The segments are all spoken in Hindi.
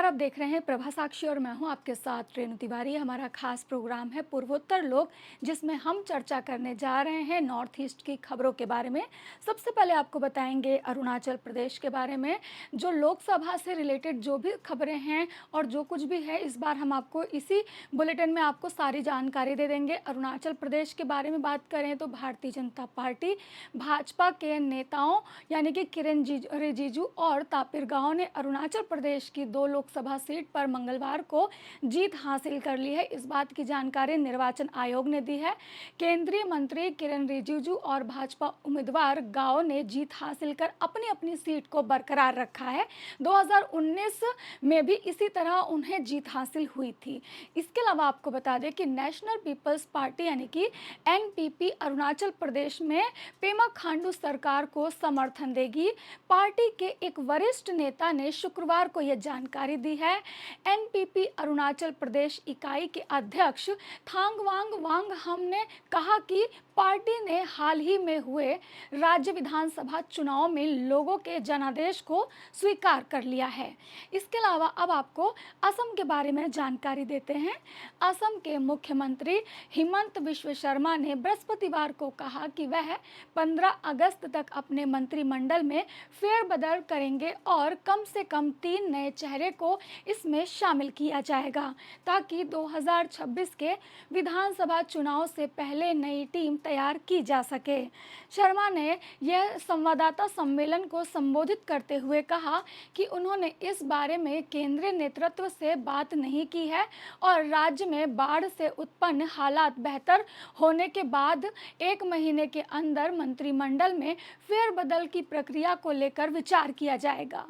आप देख रहे हैं प्रभा साक्षी और मैं हूं आपके साथ रेणु तिवारी। हमारा खास प्रोग्राम है पूर्वोत्तर लोक, जिसमें हम चर्चा करने जा रहे हैं नॉर्थ ईस्ट की खबरों के बारे में। सबसे पहले आपको बताएंगे अरुणाचल प्रदेश के बारे में, जो लोकसभा से रिलेटेड जो भी खबरें हैं और जो कुछ भी है, इस बार हम आपको इसी बुलेटिन में आपको सारी जानकारी दे देंगे। अरुणाचल प्रदेश के बारे में बात करें तो भारतीय जनता पार्टी भाजपा के नेताओं यानी कि किरेन रिजिजू और तापिर गाव ने अरुणाचल प्रदेश की 2 लोकसभा सीट पर मंगलवार को जीत हासिल कर ली है। इस बात की जानकारी निर्वाचन आयोग ने दी है। केंद्रीय मंत्री किरेन रिजिजू और भाजपा उम्मीदवार गाव ने जीत हासिल कर अपनी अपनी सीट को बरकरार रखा है। 2019 में भी इसी तरह उन्हें जीत हासिल हुई थी। इसके अलावा आपको बता दें कि नेशनल पीपल्स पार्टी यानी कि एनपीपी अरुणाचल प्रदेश में पेमा खांडू सरकार को समर्थन देगी। पार्टी के एक वरिष्ठ नेता ने शुक्रवार को यह जानकारी दी है। एनपीपी अरुणाचल प्रदेश इकाई के अध्यक्ष थांगवांग वांगहम ने कहा कि पार्टी ने हाल ही में हुए राज्य विधानसभा चुनाव में लोगों के जनादेश को स्वीकार कर लिया है। इसके अलावा अब आपको असम के बारे में जानकारी देते हैं। असम के मुख्यमंत्री हिमंत बिश्व शर्मा ने बृहस्पतिवार को कहा कि वह 15 अगस्त तक अपने मंत्रिमंडल में फेरबदल करेंगे और कम से कम 3 नए चेहरे को इसमें शामिल किया जाएगा, ताकि 2026 के विधानसभा चुनाव से पहले नई टीम तैयार की जा सके। शर्मा ने यह संवाददाता सम्मेलन को संबोधित करते हुए कहा कि उन्होंने इस बारे में केंद्रीय नेतृत्व से बात नहीं की है और राज्य में बाढ़ से उत्पन्न हालात बेहतर होने के बाद 1 महीने के अंदर मंत्रिमंडल में फेरबदल की प्रक्रिया को लेकर विचार किया जाएगा।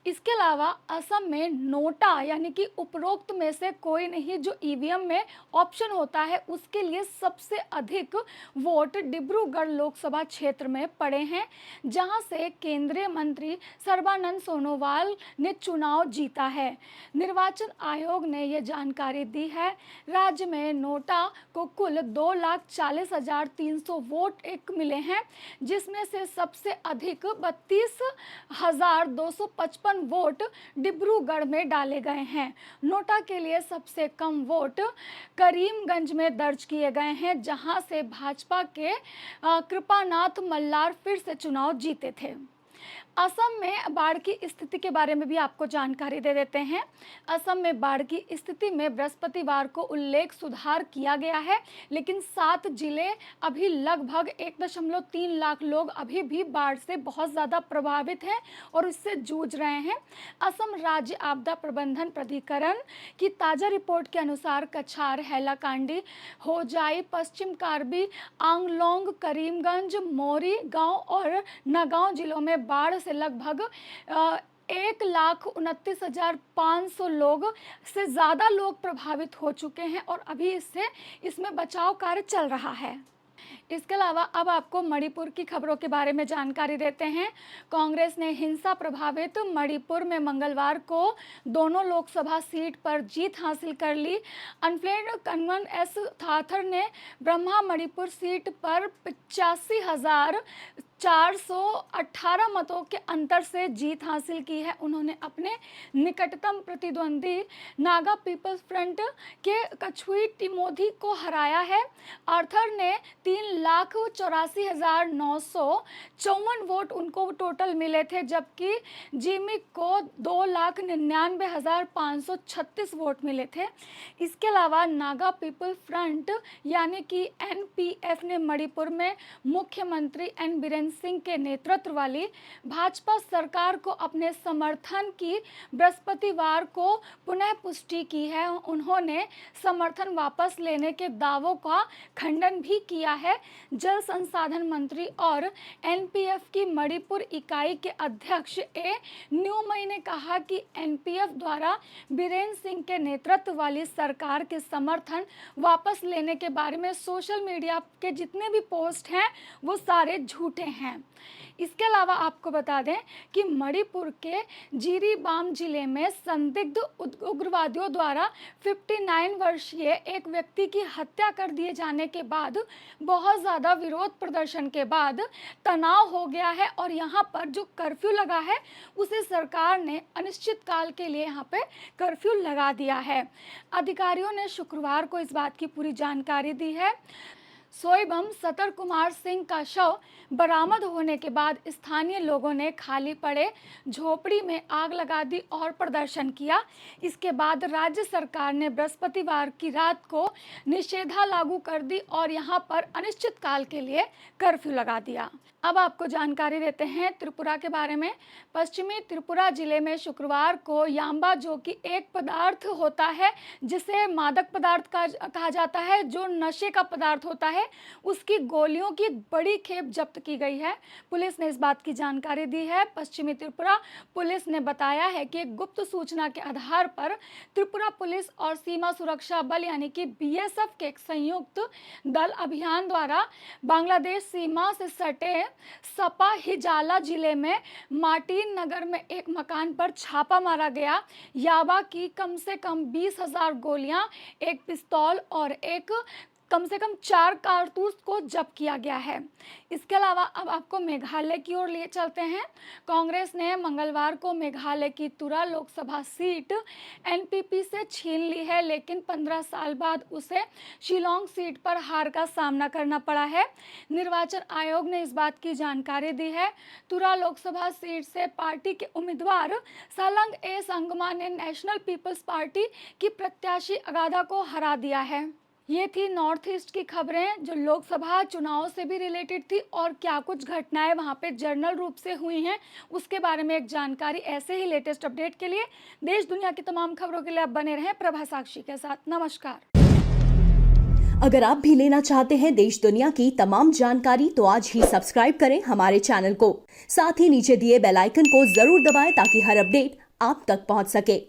इसके अलावा असम में नोटा यानी कि उपरोक्त में से कोई नहीं जो ईवीएम में ऑप्शन होता है, उसके लिए सबसे अधिक वोट डिब्रूगढ़ लोकसभा क्षेत्र में पड़े हैं, जहां से केंद्रीय मंत्री सर्बानंद सोनोवाल ने चुनाव जीता है। निर्वाचन आयोग ने यह जानकारी दी है। राज्य में नोटा को कुल 2,40,300 वोट मिले हैं, जिसमें से सबसे अधिक 32,255 वोट डिब्रूगढ़ में डाले गए हैं। नोटा के लिए सबसे कम वोट करीमगंज में दर्ज किए गए हैं, जहां से भाजपा के कृपानाथ मल्लार फिर से चुनाव जीते थे। असम में बाढ़ की स्थिति के बारे में भी आपको जानकारी दे देते हैं। असम में बाढ़ की स्थिति में बृहस्पतिवार को उल्लेख सुधार किया गया है, लेकिन 7 जिले अभी लगभग 1.3 लाख लोग अभी भी बाढ़ से बहुत ज़्यादा प्रभावित हैं और इससे जूझ रहे हैं। असम राज्य आपदा प्रबंधन प्राधिकरण की ताज़ा रिपोर्ट के अनुसार कछार, हैलाकांडी, होजाई, पश्चिम कार्बी आंगलोंग, करीमगंज, मोरी गांव और नगांव जिलों में बाढ़ से लगभग 1,29,500 लोग से ज़्यादा लोग प्रभावित हो चुके हैं और अभी इसमें बचाव कार्य चल रहा है। इसके अलावा अब आपको मणिपुर की खबरों के बारे में जानकारी देते हैं। कांग्रेस ने हिंसा प्रभावित मणिपुर में मंगलवार को दोनों लोकसभा सीट पर जीत हासिल कर ली। अनफ्लेड कन्वन एस थाथर ने ब्रह्मा मणिपुर सीट पर 85,418 मतों के अंतर से जीत हासिल की है। उन्होंने अपने निकटतम प्रतिद्वंदी नागा पीपल्स फ्रंट के कछुई टिमोथी को हराया है। आर्थर ने 3,84,954 वोट उनको टोटल मिले थे, जबकि जिमिक को 2,99,536 वोट मिले थे। इसके अलावा नागा पीपल फ्रंट यानी कि एनपीएफ ने मणिपुर में मुख्यमंत्री एन बीरेन सिंह के नेतृत्व वाली भाजपा सरकार को अपने समर्थन की बृहस्पतिवार को पुनः पुष्टि की है। उन्होंने समर्थन वापस लेने के दावों का खंडन भी किया है। जल संसाधन मंत्री और एनपीएफ की मणिपुर इकाई के अध्यक्ष ए न्यूमई ने कहा कि एनपीएफ द्वारा बीरेन सिंह के नेतृत्व वाली सरकार के समर्थन वापस लेने के बारे में सोशल मीडिया के जितने भी पोस्ट हैं वो सारे झूठे हैं। इसके अलावा आपको बता दें कि मणिपुर के जिरीबाम जिले में संदिग्ध उग्रवादियों द्वारा 59 वर्षीय एक व्यक्ति की हत्या कर दिए जाने के बाद बहुत ज़्यादा विरोध प्रदर्शन के बाद तनाव हो गया है और यहाँ पर जो कर्फ्यू लगा है उसे सरकार ने अनिश्चितकाल के लिए यहाँ पे कर्फ्यू लगा दिया है। अधिकारियों ने शुक्रवार को इस बात की पूरी जानकारी दी है। सोई बम सतर कुमार सिंह का शव बरामद होने के बाद स्थानीय लोगों ने खाली पड़े झोपड़ी में आग लगा दी और प्रदर्शन किया। इसके बाद राज्य सरकार ने बृहस्पतिवार की रात को निषेधा लागू कर दी और यहां पर अनिश्चितकाल के लिए कर्फ्यू लगा दिया। अब आपको जानकारी देते हैं त्रिपुरा के बारे में। पश्चिमी त्रिपुरा जिले में शुक्रवार को यांबा, जो कि एक पदार्थ होता है जिसे मादक पदार्थ कहा जाता है, जो नशे का पदार्थ होता है, उसकी गोलियों की बड़ी खेप जब्त की गई है। पुलिस ने इस बात की जानकारी दी है। पश्चिमी त्रिपुरा पुलिस ने बताया है कि एक गुप्त सूचना के आधार पर त्रिपुरा पुलिस और सीमा सुरक्षा बल यानी कि बीएसएफ के एक संयुक्त दल अभियान द्वारा बांग्लादेश सीमा से सटे सपा हिजाला जिले में मार्टिन नगर में एक मकान पर छापा मारा गया। याबा की कम से कम 20,000 गोलियां, एक पिस्तौल और कम से कम 4 कारतूस को जब्त किया गया है। इसके अलावा अब आपको मेघालय की ओर लिए चलते हैं। कांग्रेस ने मंगलवार को मेघालय की तुरा लोकसभा सीट एनपीपी से छीन ली है, लेकिन 15 साल बाद उसे शिलोंग सीट पर हार का सामना करना पड़ा है। निर्वाचन आयोग ने इस बात की जानकारी दी है। तुरा लोकसभा सीट से पार्टी के उम्मीदवार सालंग ए संगमा ने नेशनल पीपल्स पार्टी की प्रत्याशी अगाधा को हरा दिया है। ये थी नॉर्थ ईस्ट की खबरें जो लोकसभा चुनाव से भी रिलेटेड थी और क्या कुछ घटनाएं वहां पे जर्नल रूप से हुई हैं उसके बारे में एक जानकारी। ऐसे ही लेटेस्ट अपडेट के लिए देश दुनिया की तमाम खबरों के लिए आप बने रहें प्रभा साक्षी के साथ। नमस्कार। अगर आप भी लेना चाहते हैं देश दुनिया की तमाम जानकारी तो आज ही सब्सक्राइब करें हमारे चैनल को। साथ ही नीचे दिए बेल आइकन को जरूर दबाएं ताकि हर अपडेट आप तक पहुंच सके।